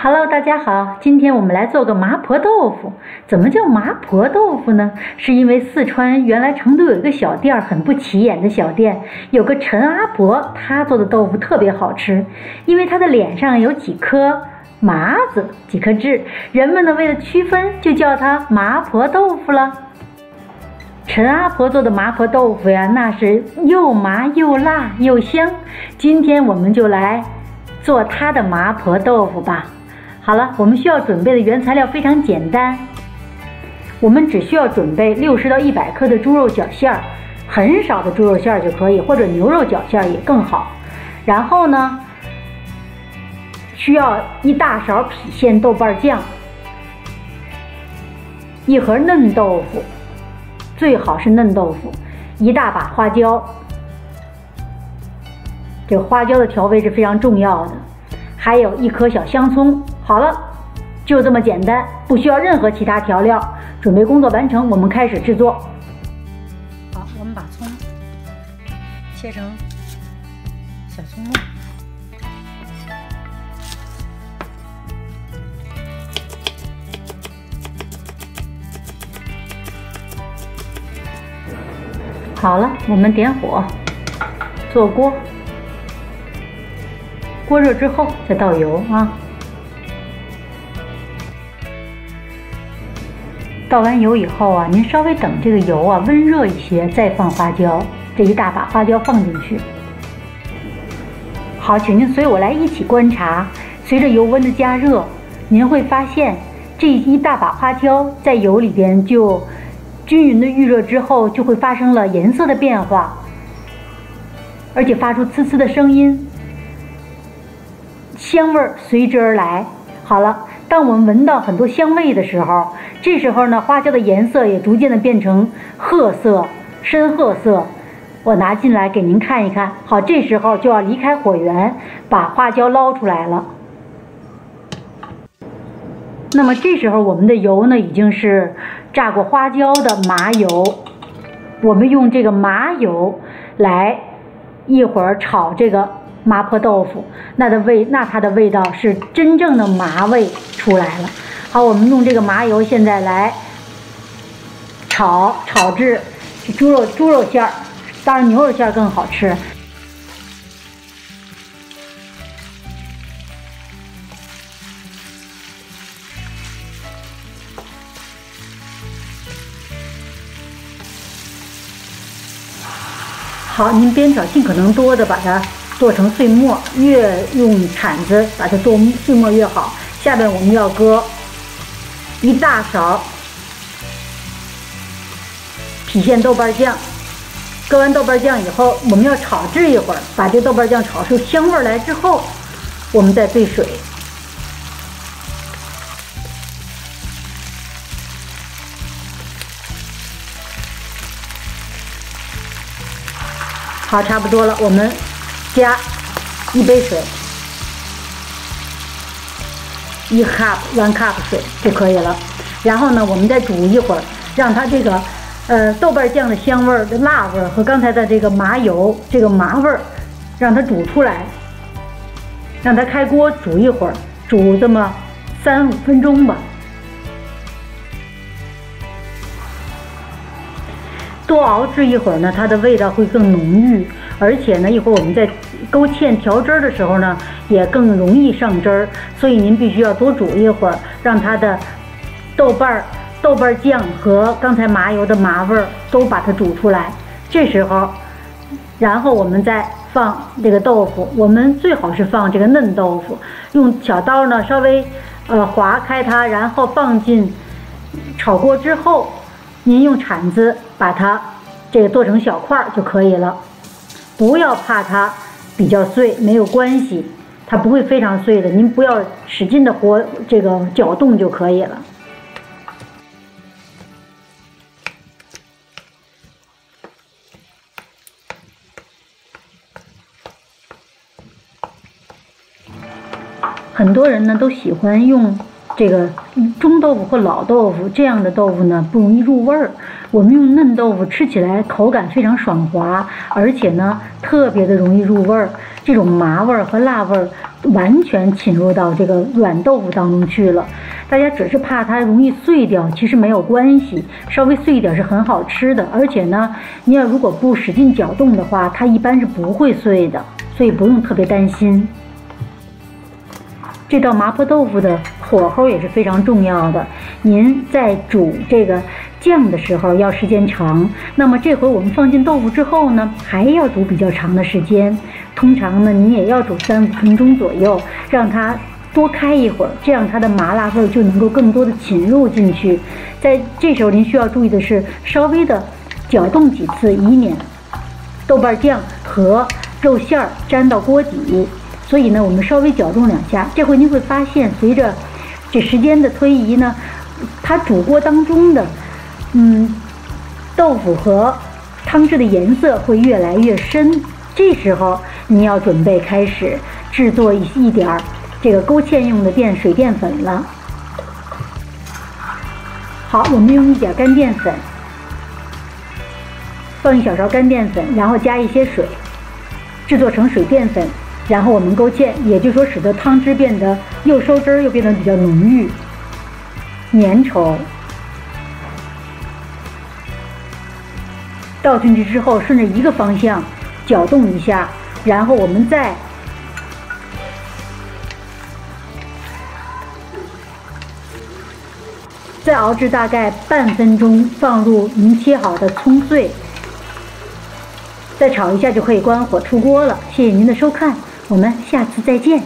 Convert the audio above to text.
Hello， 大家好，今天我们来做个麻婆豆腐。怎么叫麻婆豆腐呢？是因为四川原来成都有一个小店，很不起眼的小店，有个陈阿婆，她做的豆腐特别好吃，因为她的脸上有几颗麻子，几颗痣，人们呢为了区分，就叫她麻婆豆腐了。陈阿婆做的麻婆豆腐呀，那是又麻又辣又香。今天我们就来做她的麻婆豆腐吧。好了，我们需要准备的原材料非常简单，我们只需要准备60到100克的猪肉绞馅儿，很少的猪肉馅儿就可以，或者牛肉绞馅儿也更好。然后呢，需要1大勺郫县豆瓣酱，1盒嫩豆腐，最好是嫩豆腐，1大把花椒，这个花椒的调味是非常重要的，还有1颗小香葱。好了，就这么简单，不需要任何其他调料。准备工作完成，我们开始制作。好，我们把葱切成小葱末。好了，我们点火，做锅。锅热之后再倒油啊。倒完油以后啊，您稍微等这个油啊温热一些，再放花椒，这1大把花椒放进去。好，请您随我来一起观察，随着油温的加热，您会发现这1大把花椒在油里边就均匀的预热之后，就会发生了颜色的变化，而且发出呲呲的声音，香味随之而来。好了，当我们闻到很多香味的时候，这时候呢，花椒的颜色也逐渐的变成褐色、深褐色。我拿进来给您看一看。好，这时候就要离开火源，把花椒捞出来了。那么这时候我们的油呢，已经是炸过花椒的麻油。我们用这个麻油来一会儿炒这个麻婆豆腐，那它的味道是真正的麻味出来了。好，我们用这个麻油现在来炒至猪肉馅儿，当然牛肉馅儿更好吃。好，您煸炒尽可能多的把它剁成碎末，越用铲子把它剁碎末越好。下边我们要搁1大勺郫县豆瓣酱，搁完豆瓣酱以后，我们要炒制一会儿，把这豆瓣酱炒出香味来之后，我们再兑水。好，差不多了，我们加1杯水，1 cup 水就可以了。然后呢，我们再煮一会儿，让它这个豆瓣酱的香味儿、的辣味儿和刚才的这个麻油这个麻味儿，让它煮出来，让它开锅煮一会儿，煮这么3、5分钟吧。多熬制一会儿呢，它的味道会更浓郁，而且呢，一会儿我们在勾芡调汁儿的时候呢，也更容易上汁儿。所以您必须要多煮一会儿，让它的豆瓣酱和刚才麻油的麻味儿都把它煮出来。这时候，然后我们再放这个豆腐，我们最好是放这个嫩豆腐，用小刀呢稍微划开它，然后放进炒锅之后，您用铲子把它这个剁成小块就可以了。不要怕它比较碎，没有关系，它不会非常碎的，您不要使劲的搅动就可以了。很多人呢都喜欢用这个中豆腐或老豆腐，这样的豆腐呢不容易入味儿。我们用嫩豆腐吃起来口感非常爽滑，而且呢特别的容易入味儿。这种麻味儿和辣味儿完全浸入到这个软豆腐当中去了。大家只是怕它容易碎掉，其实没有关系，稍微碎一点是很好吃的。而且呢，你要如果不使劲搅动的话，它一般是不会碎的，所以不用特别担心。这道麻婆豆腐的火候也是非常重要的，您在煮这个酱的时候要时间长，那么这回我们放进豆腐之后呢，还要煮比较长的时间，通常呢您也要煮3-5分钟左右，让它多开一会儿，这样它的麻辣味就能够更多的浸入进去。在这时候您需要注意的是，稍微的搅动几次，以免豆瓣酱和肉馅儿粘到锅底。所以呢，我们稍微搅动2下，这回您会发现，随着这时间的推移呢，它煮锅当中的豆腐和汤汁的颜色会越来越深。这时候你要准备开始制作一点儿这个勾芡用的水淀粉了。好，我们用一点干淀粉，放1小勺干淀粉，然后加一些水，制作成水淀粉。然后我们勾芡，也就是说使得汤汁变得又收汁儿又变得比较浓郁、粘稠。倒进去之后，顺着一个方向搅动一下，然后我们再熬制大概半分钟，放入您切好的葱碎，再炒一下就可以关火出锅了。谢谢您的收看，我们下次再见。